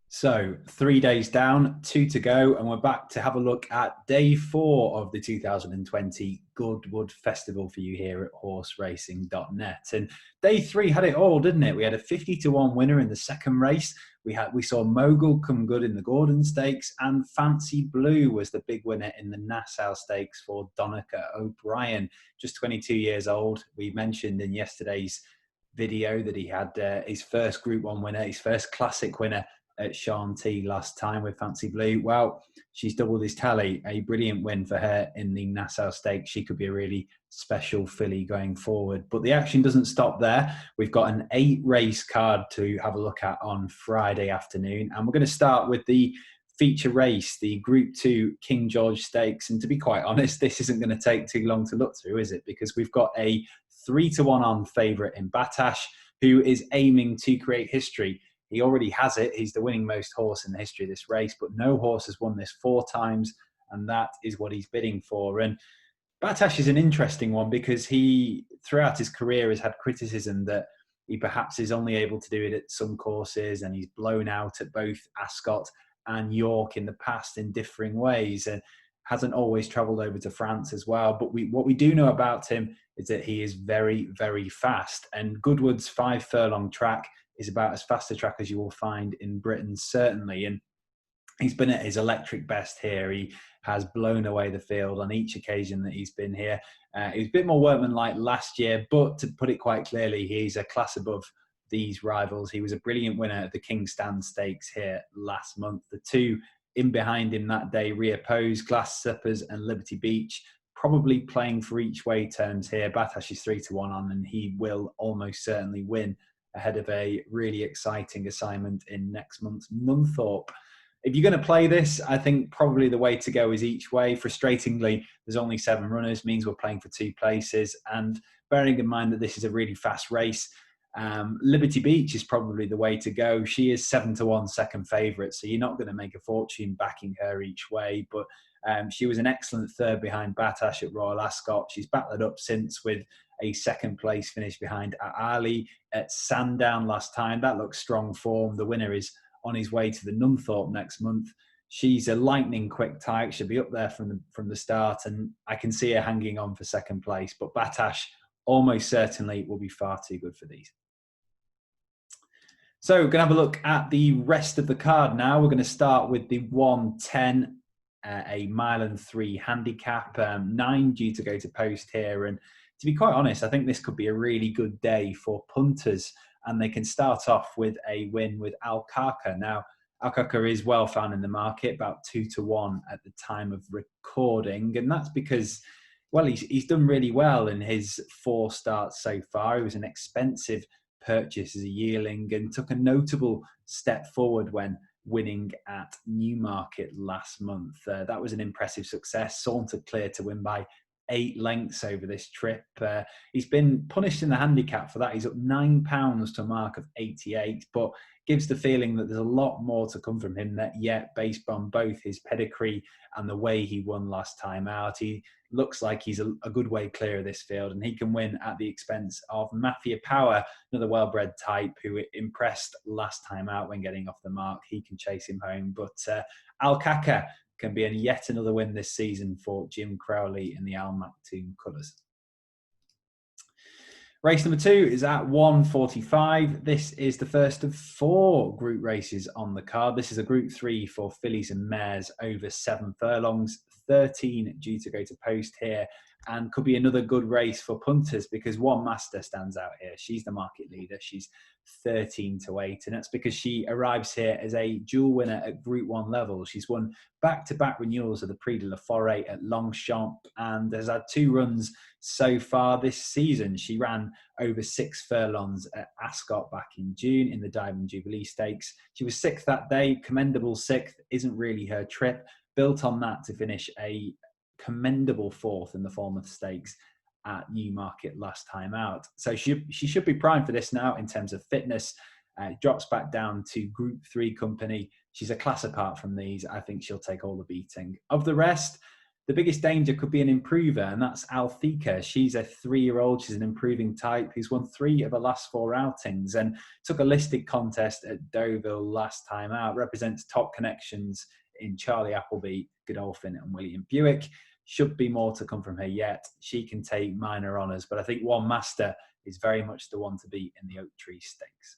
So 3 days down, 2 to go, and we're back to have a look at day 4 of the 2020 Goodwood Festival for you here at horseracing.net. And day 3 had it all, didn't it? We had a 50-1 winner in the second race. We saw Mogul come good in the Gordon Stakes, and Fancy Blue was the big winner in the Nassau Stakes for Donica O'Brien, just 22 years old. We mentioned in yesterday's video that he had his first Group 1 winner, his first classic winner at Shanty last time with Fancy Blue. Well, she's doubled his tally. A brilliant win for her in the Nassau Stakes. She could be a really special filly going forward. But the action doesn't stop there. We've got an 8-race card to have a look at on Friday afternoon. And we're going to start with the feature race, the Group 2 King George Stakes. And to be quite honest, this isn't going to take too long to look through, is it? Because we've got a 3-1 on favourite in Battaash, who is aiming to create history. He already has it. He's the winning most horse in the history of this race, but no horse has won this 4 times, and that is what he's bidding for. And Battaash is an interesting one because he, throughout his career, has had criticism that he perhaps is only able to do it at some courses, and he's blown out at both Ascot and York in the past in differing ways, and hasn't always travelled over to France as well. But what we do know about him is that he is very, very fast. And Goodwood's 5 furlong track is about as fast a track as you will find in Britain, certainly. And he's been at his electric best here. He has blown away the field on each occasion that he's been here. He was a bit more workmanlike last year, but to put it quite clearly, he's a class above these rivals. He was a brilliant winner at the King's Stand Stakes here last month. The 2 in behind him that day, Reoppose, Glass Slippers and Liberty Beach, probably playing for each way terms here. Battaash is 3-1 on, and he will almost certainly win ahead of a really exciting assignment in next month's Nunthorpe. If you're going to play this, I think probably the way to go is each way. Frustratingly, there's only 7 runners, means we're playing for 2 places. And bearing in mind that this is a really fast race, Liberty Beach is probably the way to go. She is 7-1 second favourite, so you're not going to make a fortune backing her each way. But she was an excellent third behind Battaash at Royal Ascot. She's backed that up since with a second place finish behind Ali at Sandown last time. That looks strong form. The winner is on his way to the Nunthorpe next month. She's a lightning quick type. She'll be up there from the start, and I can see her hanging on for second place. But Battaash almost certainly will be far too good for these. So we're going to have a look at the rest of the card now. We're going to start with the 1:10, a 1.3 mile handicap, 9 due to go to post here. And to be quite honest, I think this could be a really good day for punters, and they can start off with a win with Kaka. Now, Kaka is well found in the market, about 2-1 at the time of recording, and that's because, well, he's done really well in his 4 starts so far. He was an expensive purchase as a yearling and took a notable step forward when winning at Newmarket last month. That was an impressive success. Sauntered clear to win by 8 lengths over this trip. He's been punished in the handicap for that. He's up £9 to a mark of 88, but gives the feeling that there's a lot more to come from him yet, based on both his pedigree and the way he won last time out. He looks like he's a good way clear of this field, and he can win at the expense of Mafia Power, another well-bred type who impressed last time out when getting off the mark. He can chase him home, but Kaka can be yet another win this season for Jim Crowley in the Al Maktoum colours. Race number 2 is at 1:45. This is the first of 4 group races on the card. This is a Group 3 for fillies and mares over 7 furlongs, 13 due to go to post here, and could be another good race for punters because One Master stands out here. She's the market leader. She's 13-8, and that's because she arrives here as a dual winner at Group 1 level. She's won back-to-back renewals of the Prix de la Forêt at Longchamp and has had 2 runs so far this season. She ran over 6 furlongs at Ascot back in June in the Diamond Jubilee Stakes. She was 6th that day. Commendable 6th isn't really her trip. Built on that to finish a commendable 4th in the Falmouth Stakes at Newmarket last time out. So she should be primed for this now in terms of fitness. Drops back down to Group 3 company. She's a class apart from these. I think she'll take all the beating. Of the rest, the biggest danger could be an improver, and that's Althika. She's a 3-year-old. She's an improving type who's won 3 of her last 4 outings and took a listed contest at Deauville last time out. Represents top connections in Charlie Appleby, Godolphin and William Buick. Should be more to come from her yet. She can take minor honours, but I think One Master is very much the one to beat in the Oak Tree Stakes.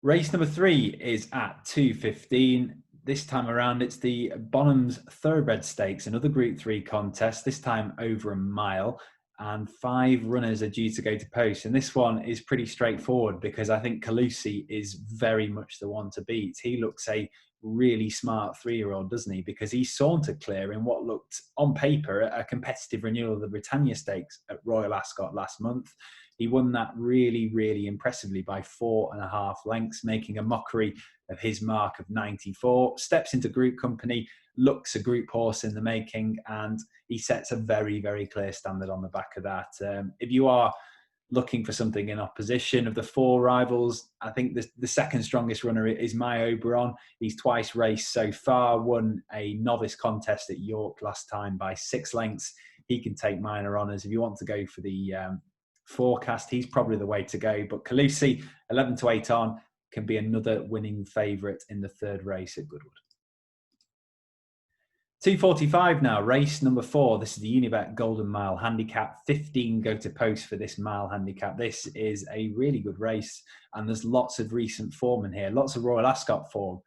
Race number 3 is at 2:15. This time around, it's the Bonhams Thoroughbred Stakes, another Group 3 contest, this time over a mile, and 5 runners are due to go to post. And this one is pretty straightforward because I think Calusi is very much the one to beat. He looks a really smart 3-year-old, doesn't he? Because he sauntered clear in what looked on paper a competitive renewal of the Britannia Stakes at Royal Ascot last month. He won that really, really impressively by 4.5 lengths, making a mockery of his mark of 94. Steps into group company, looks a group horse in the making, and he sets a very, very clear standard on the back of that. If you are looking for something in opposition of the 4 rivals, I think the second strongest runner is My Oberon. He's twice raced so far, won a novice contest at York last time by 6 lengths. He can take minor honours. If you want to go for the forecast, he's probably the way to go. But Calusi, 11-8 on, can be another winning favourite in the 3rd race at Goodwood. 2:45 now, race number 4. This is the Unibet Golden Mile Handicap. 15 go to post for this mile handicap. This is a really good race, and there's lots of recent form in here, lots of Royal Ascot form.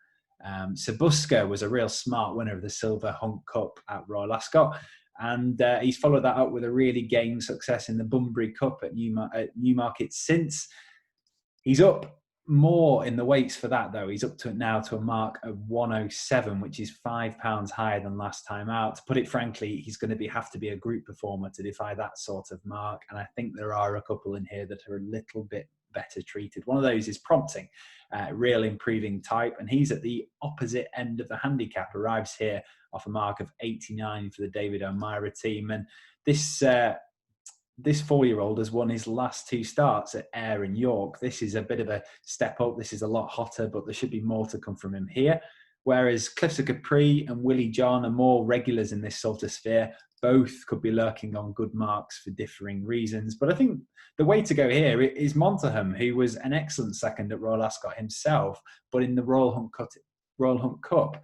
Sabuska was a real smart winner of the Silver Hunt Cup at Royal Ascot, and he's followed that up with a really game success in the Bunbury Cup at Newmarket since. He's up more in the weights for that, though. He's up to it now to a mark of 107, which is £5 higher than last time out. To put it frankly, he's going to have to be a group performer to defy that sort of mark. And I think there are a couple in here that are a little bit better treated. One of those is Prompting, real improving type, and he's at the opposite end of the handicap. Arrives here off a mark of 89 for the David O'Meara team. And this 4-year-old has won his last 2 starts at Ayr and York. This is a bit of a step up. This is a lot hotter, but there should be more to come from him here. Whereas Cliffs of Capri and Willie John are more regulars in this sort of sphere. Both could be lurking on good marks for differing reasons. But I think the way to go here is Monterham, who was an excellent second at Royal Ascot himself, but in the Royal Hunt Cup,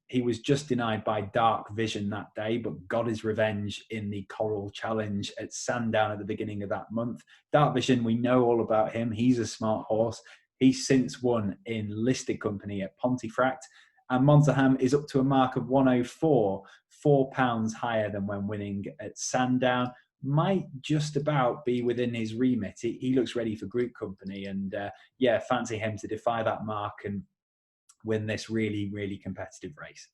he was just denied by Dark Vision that day, but got his revenge in the Coral Challenge at Sandown at the beginning of that month. Dark Vision, we know all about him. He's a smart horse. He's since won in listed company at Pontefract. And Monterham is up to a mark of 104, £4 higher than when winning at Sandown. Might just about be within his remit. He looks ready for group company, and fancy him to defy that mark and win this really, really competitive race.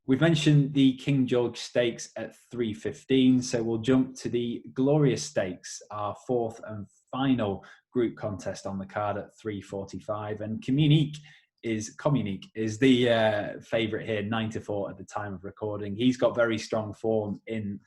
We've mentioned the King George Stakes at 3:15, so we'll jump to the Glorious Stakes, our 4th and final group contest on the card at 3:45. And Communique is the favourite here, 9-4 at the time of recording. He's got very strong form in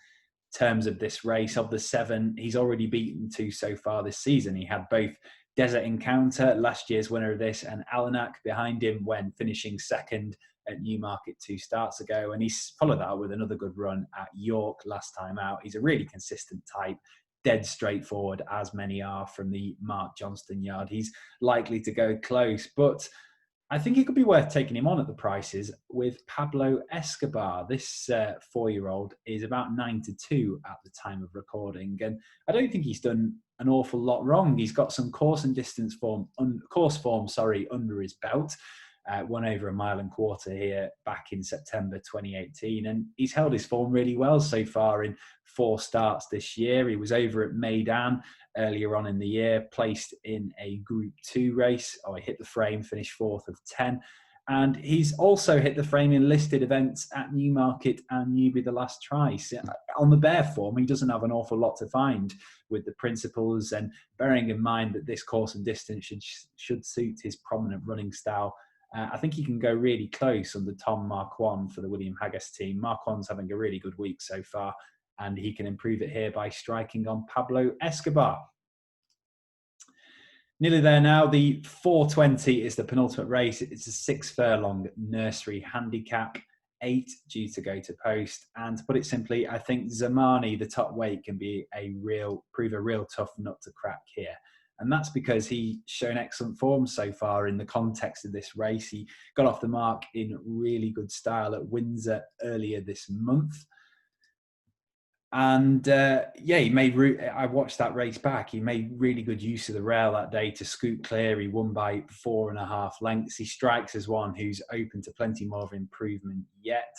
terms of this race. Of the 7, he's already beaten 2 so far this season. He had both Desert Encounter, last year's winner of this, and Alanak behind him when finishing second at Newmarket 2 starts ago. And he's followed that up with another good run at York last time out. He's a really consistent type, dead straightforward, as many are from the Mark Johnston yard. He's likely to go close, but I think it could be worth taking him on at the prices with Pablo Escobar. This 4-year-old is about 9-2 at the time of recording, and I don't think he's done an awful lot wrong. He's got some course form under his belt. Won over a mile and quarter here back in September 2018, and he's held his form really well so far in 4 starts this year. He was over at Maiden earlier on in the year, placed in a Group 2 race. He hit the frame, finished 4th of 10. And he's also hit the frame in listed events at Newmarket and Newby the last try. So on the bare form, he doesn't have an awful lot to find with the principles, and bearing in mind that this course and distance should suit his prominent running style. I think he can go really close under Tom Marquand for the William Haggas team. Marquand's having a really good week so far, and he can improve it here by striking on Pablo Escobar. Nearly there now. The 420 is the penultimate race. It's a 6 furlong nursery handicap, 8 due to go to post. And to put it simply, I think Zamani, the top weight, can prove a real tough nut to crack here. And that's because he's shown excellent form so far in the context of this race. He got off the mark in really good style at Windsor earlier this month. And I watched that race back. He made really good use of the rail that day to scoot clear. He won by 4.5 lengths. He strikes as one who's open to plenty more of improvement yet.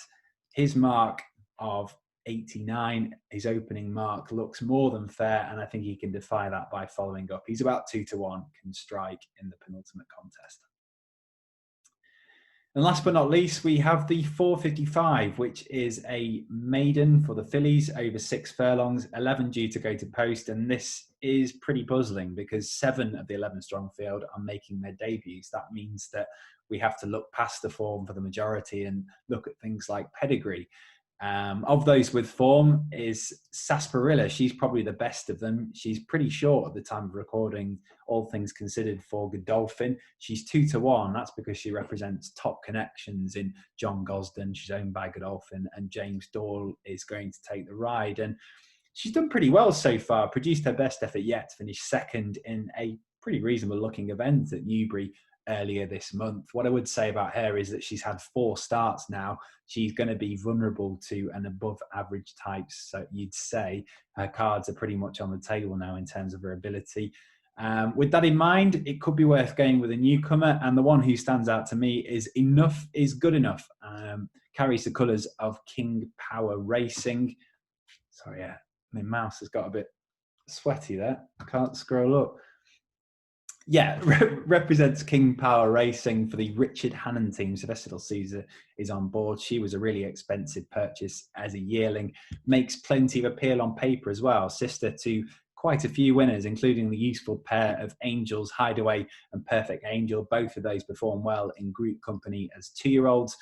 His mark of 89, his opening mark, looks more than fair, and I think he can defy that by following up. He's about 2-1, can strike in the penultimate contest. And last but not least, we have the 455, which is a maiden for the Phillies over 6 furlongs, 11 due to go to post. And this is pretty puzzling because 7 of the 11 strong field are making their debuts. That means that we have to look past the form for the majority and look at things like pedigree. Of those with form is Sarsaparilla. She's probably the best of them. She's pretty short at the time of recording, all things considered, for Godolphin. She's 2-1. That's because she represents top connections in John Gosden. She's owned by Godolphin, and James Doyle is going to take the ride. And she's done pretty well so far, produced her best effort yet to finish second in a pretty reasonable looking event at Newbury earlier this month. What I would say about her is that she's had 4 starts now. She's going to be vulnerable to an above average type, so you'd say her cards are pretty much on the table now in terms of her ability. With that in mind, it could be worth going with a newcomer, and the one who stands out to me is Enough is Good Enough. Carries the colours of King Power Racing. Sorry, yeah, my mouse has got a bit sweaty there. I can't scroll up. Yeah, represents King Power Racing for the Richard Hannon team. Sylvester Caesar is on board. She was a really expensive purchase as a yearling. Makes plenty of appeal on paper as well. Sister to quite a few winners, including the useful pair of Angels Hideaway and Perfect Angel. Both of those perform well in group company as 2-year-olds.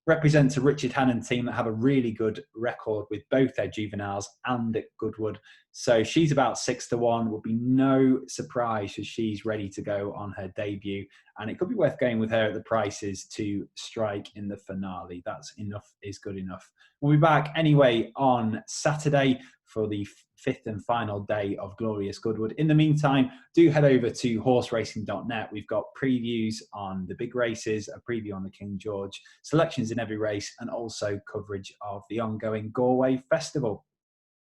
Represents a Richard Hannon team that have a really good record with both their juveniles and at Goodwood. So she's about 6-1. Will be no surprise as she's ready to go on her debut. And it could be worth going with her at the prices to strike in the finale. That's Enough is Good Enough. We'll be back anyway on Saturday for the 5th and final day of Glorious Goodwood. In the meantime, do head over to horseracing.net. We've got previews on the big races, a preview on the King George, selections in every race, and also coverage of the ongoing Galway Festival.